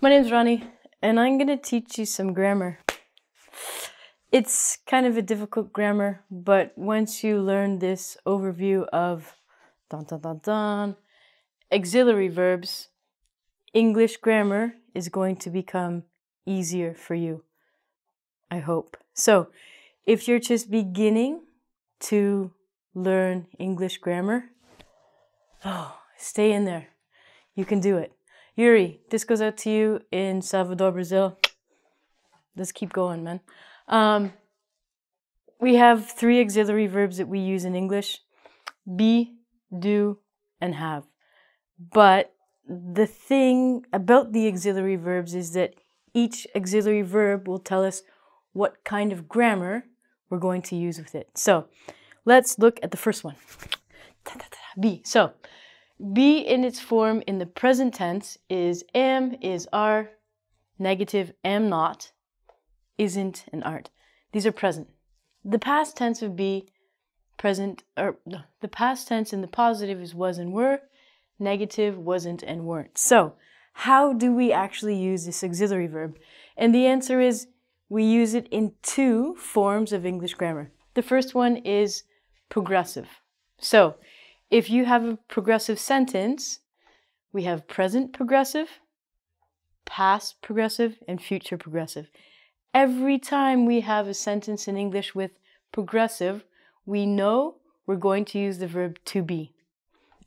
My name's Ronnie, and I'm going to teach you some grammar. It's kind of a difficult grammar, but once you learn this overview of auxiliary verbs, English grammar is going to become easier for you, I hope. So, if you're just beginning to learn English grammar, stay in there. You can do it. Yuri, this goes out to you in Salvador, Brazil. Let's keep going, man. We have 3 auxiliary verbs that we use in English: be, do, and have. But the thing about the auxiliary verbs is that each auxiliary verb will tell us what kind of grammar we're going to use with it. So let's look at the first one. Be. So be in its form in the present tense is am, is, are, negative, am not, isn't, and aren't. These are present. The past tense of be, the past tense in the positive is was and were, negative, wasn't, and weren't. So how do we actually use this auxiliary verb? And the answer is we use it in 2 forms of English grammar. The first one is progressive. So if you have a progressive sentence, we have present progressive, past progressive, and future progressive. Every time we have a sentence in English with progressive, we know we're going to use the verb to be.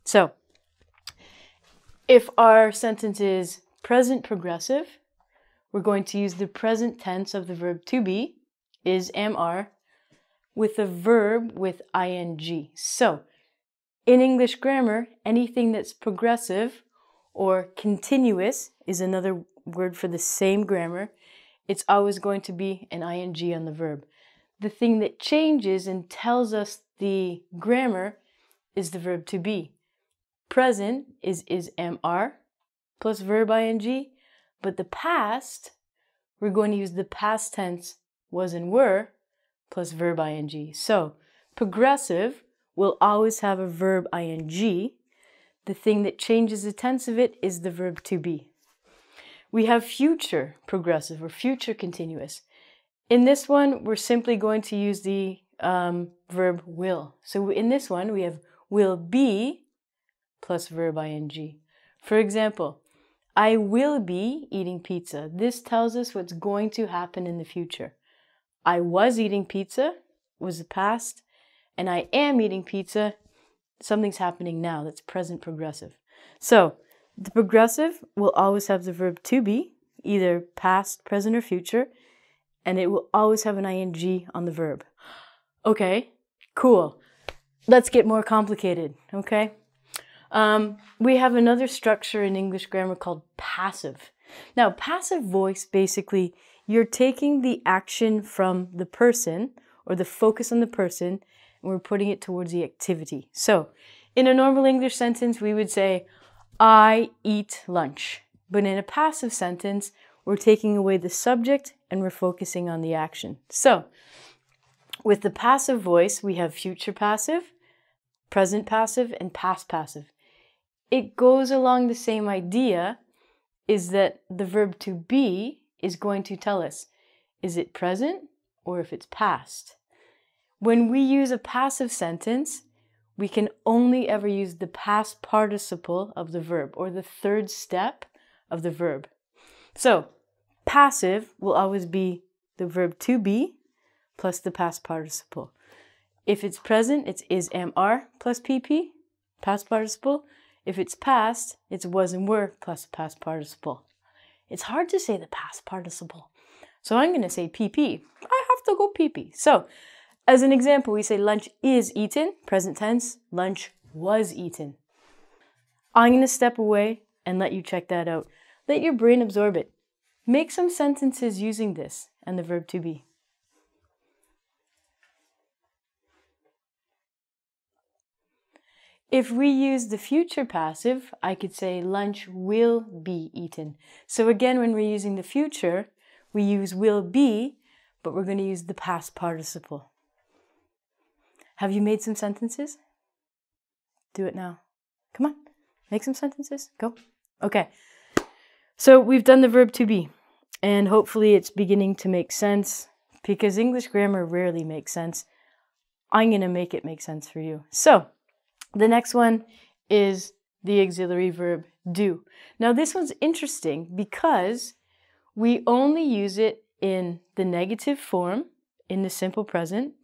So, if our sentence is present progressive, we're going to use the present tense of the verb to be, is, am, are, with a verb with ing. So, in English grammar, anything that's progressive or continuous is another word for the same grammar. It's always going to be an ing on the verb. The thing that changes and tells us the grammar is the verb to be. Present is, am, are, plus verb ing, but the past, we're going to use the past tense was and were, plus verb ing. So, progressive will always have a verb ing. The thing that changes the tense of it is the verb to be. We have future progressive or future continuous. In this one, we're simply going to use the verb will. So in this one, we have will be plus verb ing. For example, I will be eating pizza. This tells us what's going to happen in the future. I was eating pizza was the past, and I am eating pizza, something's happening now. That's present progressive. So the progressive will always have the verb to be, either past, present, or future, and it will always have an ing on the verb. Okay, cool. Let's get more complicated, okay? We have another structure in English grammar called passive. Now, passive voice, basically, you're taking the action from the person, or the focus on the person, and we're putting it towards the activity. So, in a normal English sentence, we would say, I eat lunch. But in a passive sentence, we're taking away the subject and we're focusing on the action. So, with the passive voice, we have future passive, present passive, and past passive. It goes along the same idea, is that the verb to be is going to tell us, is it present or if it's past? When we use a passive sentence, we can only ever use the past participle of the verb, or the third step of the verb. So, passive will always be the verb to be plus the past participle. If it's present, it's is, am, are plus pp, past participle. If it's past, it's was and were plus past participle. It's hard to say the past participle, so I'm going to say pp. I have to go pp. So, as an example, we say lunch is eaten, present tense, lunch was eaten. I'm going to step away and let you check that out. Let your brain absorb it. Make some sentences using this and the verb to be. If we use the future passive, I could say lunch will be eaten. So again, when we're using the future, we use will be, but we're going to use the past participle. Have you made some sentences? Do it now. Come on, make some sentences. Go. Okay. So we've done the verb to be, and hopefully it's beginning to make sense, because English grammar rarely makes sense. I'm going to make it make sense for you. So the next one is the auxiliary verb do. Now this one's interesting because we only use it in the negative form in the simple present,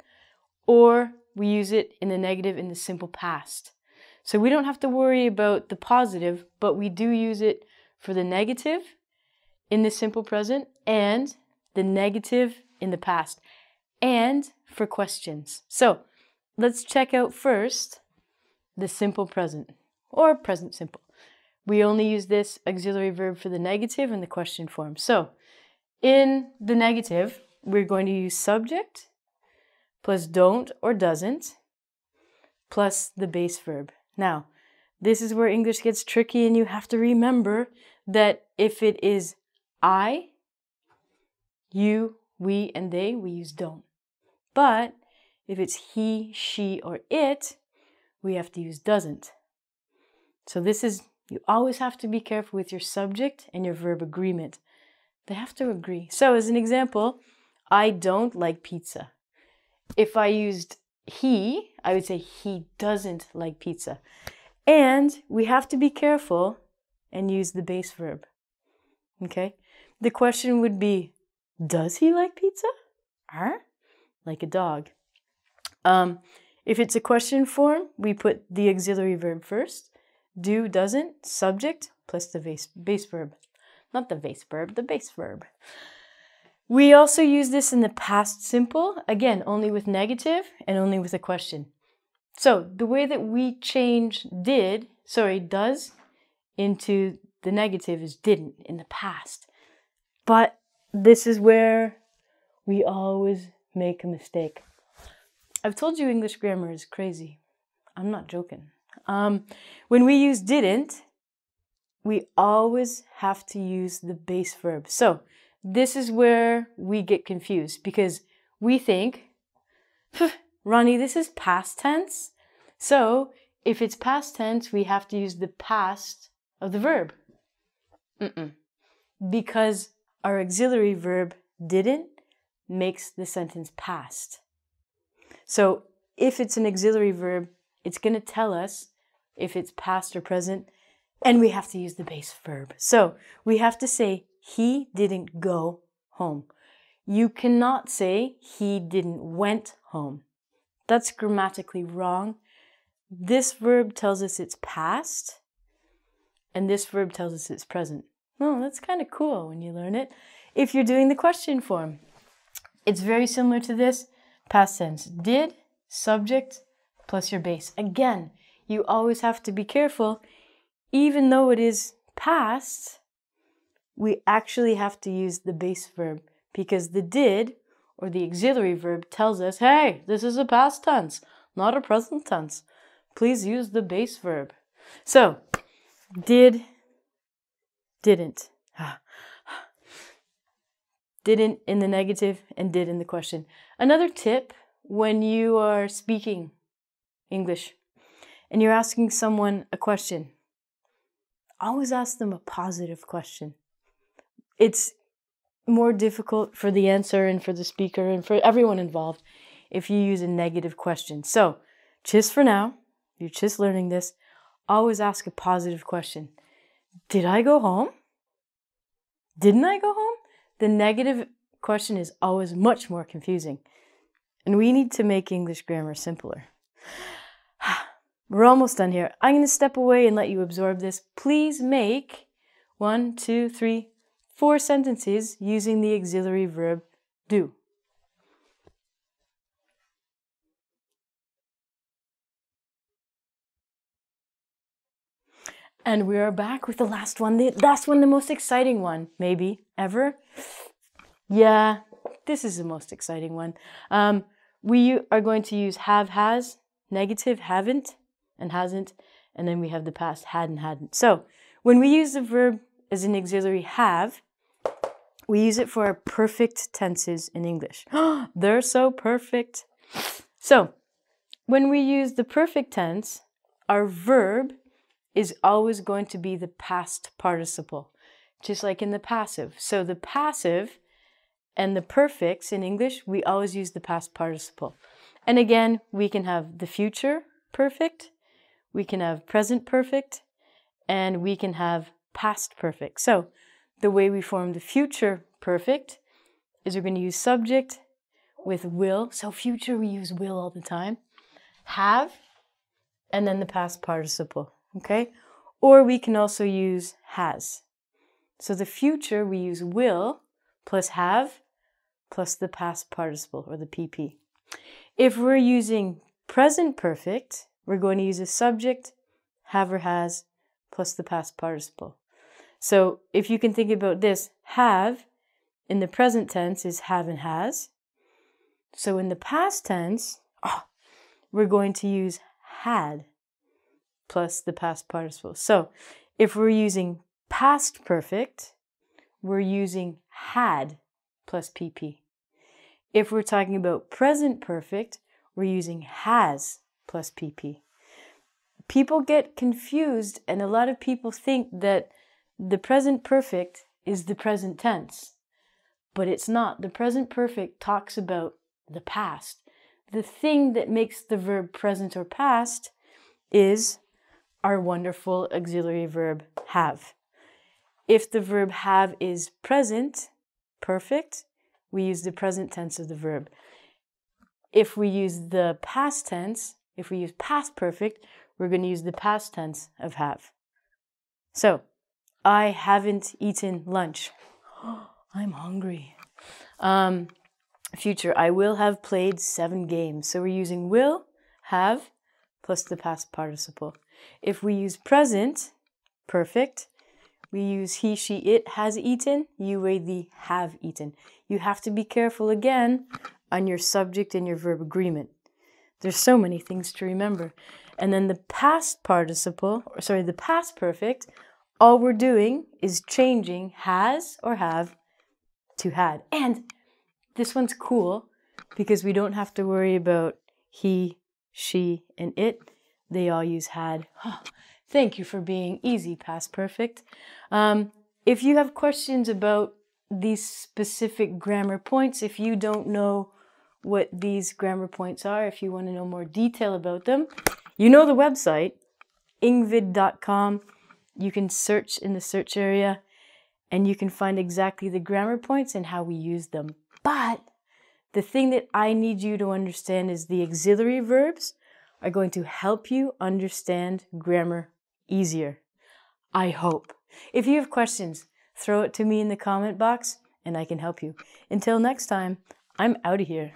or we use it in the negative in the simple past. So we don't have to worry about the positive, but we do use it for the negative in the simple present and the negative in the past, and for questions. So let's check out first the simple present, or present simple. We only use this auxiliary verb for the negative and the question form. So in the negative, we're going to use subject plus don't or doesn't plus the base verb. Now, this is where English gets tricky, and you have to remember that if it is I, you, we, and they, we use don't. But if it's he, she, or it, we have to use doesn't. So you always have to be careful with your subject and your verb agreement. They have to agree. So as an example, I don't like pizza. If I used he, I would say he doesn't like pizza. And we have to be careful and use the base verb. Okay? The question would be, does he like pizza? Like a dog. If it's a question form, we put the auxiliary verb first. Do, doesn't, subject, plus the base verb. Not the base verb, the base verb. We also use this in the past simple, again, only with negative and only with a question. So the way that we change does into the negative is didn't in the past. But this is where we always make a mistake. I've told you English grammar is crazy. I'm not joking. When we use didn't, we always have to use the base verb. So this is where we get confused, because we think, Ronnie, this is past tense. So if it's past tense, we have to use the past of the verb. Because our auxiliary verb didn't makes the sentence past. So if it's an auxiliary verb, it's going to tell us if it's past or present, and we have to use the base verb. So we have to say, he didn't go home. You cannot say, he didn't went home. That's grammatically wrong. This verb tells us it's past, and this verb tells us it's present. Oh, that's kind of cool when you learn it. If you're doing the question form, it's very similar to this. Past tense, did, subject, plus your base. Again, you always have to be careful. Even though it is past, we actually have to use the base verb, because the did, or the auxiliary verb, tells us, hey, this is a past tense, not a present tense. Please use the base verb. So, did, didn't. Didn't in the negative and did in the question. Another tip when you are speaking English and you're asking someone a question, always ask them a positive question. It's more difficult for the answer and for the speaker and for everyone involved if you use a negative question. So, just for now, you're just learning this, always ask a positive question. Did I go home? Didn't I go home? The negative question is always much more confusing. And we need to make English grammar simpler. We're almost done here. I'm going to step away and let you absorb this. Please make 1, 2, 3, 4 sentences using the auxiliary verb do. And we are back with the last one. The most exciting one, maybe, ever. Yeah, this is the most exciting one. We are going to use have, has, negative, haven't, and hasn't, and then we have the past, had and hadn't. So, when we use the verb as an auxiliary have, we use it for our perfect tenses in English. They're so perfect. So, when we use the perfect tense, our verb is always going to be the past participle. just like in the passive. So the passive and the perfects in English, we always use the past participle. And again, we can have the future perfect, we can have present perfect, and we can have past perfect. So the way we form the future perfect is we're going to use subject with will. So future, we use will all the time. Have, and then the past participle, okay? Or we can also use has. So the future, we use will plus have plus the past participle, or the PP. If we're using present perfect, we're going to use a subject, have or has, plus the past participle. So if you can think about this, have in the present tense is have and has. So in the past tense, we're going to use had plus the past participle. So if we're using past perfect, we're using had plus PP. If we're talking about present perfect, we're using has plus PP. People get confused, and a lot of people think that the present perfect is the present tense, but it's not. The present perfect talks about the past. The thing that makes the verb present or past is our wonderful auxiliary verb have. If the verb have is present perfect, we use the present tense of the verb. If we use the past tense, if we use past perfect, we're going to use the past tense of have. So, I haven't eaten lunch. I'm hungry. Future, I will have played 7 games. So we're using will, have, plus the past participle. If we use present perfect, we use he, she, it has eaten. You weigh the have eaten. You have to be careful again on your subject and your verb agreement. There's so many things to remember. And then the past participle, the past perfect, all we're doing is changing has or have to had. And this one's cool because we don't have to worry about he, she, and it. They all use had. Thank you for being easy, past perfect. If you have questions about these specific grammar points, if you don't know what these grammar points are, if you want to know more detail about them, you know the website, engVid.com. You can search in the search area and you can find exactly the grammar points and how we use them. But the thing that I need you to understand is the auxiliary verbs are going to help you understand grammar easier. I hope. If you have questions, throw it to me in the comment box and I can help you. Until next time, I'm out of here.